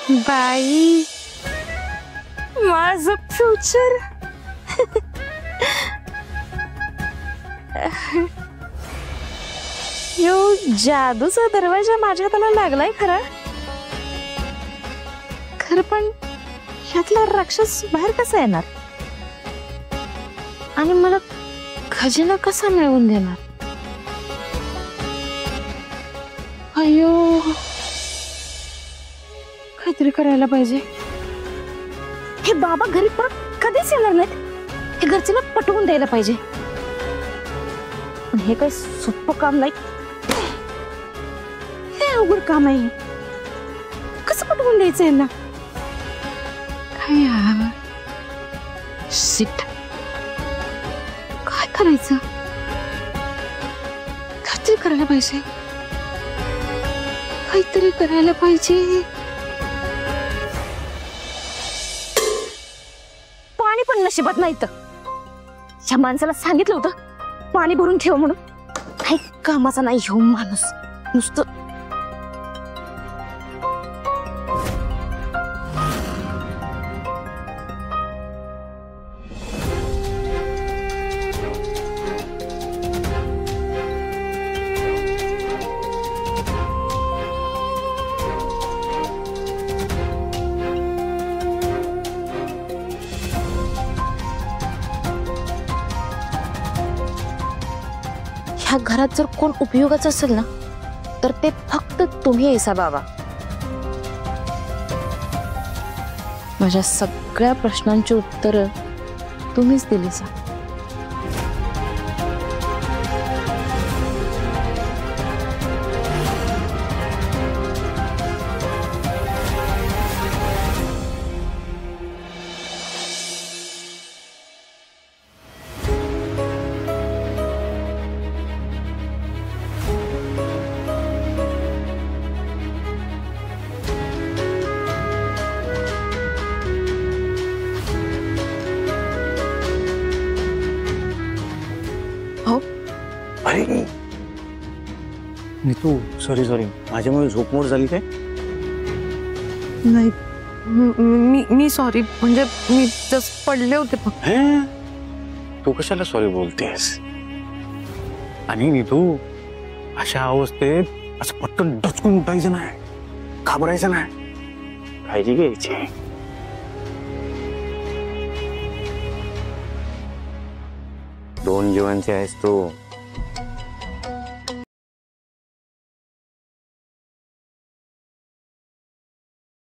बाई माझं फ्युचर यो जादूचा दरवाजा माझ्या हाताला लागलाय खरा, खरं पण ह्यातला राक्षस बाहेर कसा येणार आणि मला खजिना कसा मिळवून देणार? अयो काहीतरी करायला पाहिजे. हे बाबा घरी परत कधीच येणार नाहीत, हे घरच्याला पटवून द्यायला पाहिजे. पण हे काही सोपं काम नाही, हे अवघड काम आहे. कसं पटवून द्यायचं यांना? काय यार शिट, काय करायचं? काहीतरी करायला पाहिजे, काहीतरी करायला पाहिजे. पाणी पण नशिबात नाही तर या माणसाला सांगितलं होतं पाणी भरून ठेव म्हणून. काही कामाचा नाही ह्यो माणूस, नुसतं ह्या घरात जर कोण उपयोगाचं असेल ना तर ते फक्त तुम्ही येसा बाबा. माझ्या सगळ्या प्रश्नांची उत्तर तुम्हीच दिली सा. नीतू सॉरी सॉरी, माझ्यामुळे झोपमोड झाली काय? नाही मी सॉरी, म्हणजे मी जस्ट पडले होते फक्त. तू कशाला सॉरी बोलतेस? आणि नीतू अशा अवस्थेत असं पटकन डचकून उठायचं नाही, घाबरायचं नाही, काळजी घ्यायची. दोन जीवांचे आहेस तू.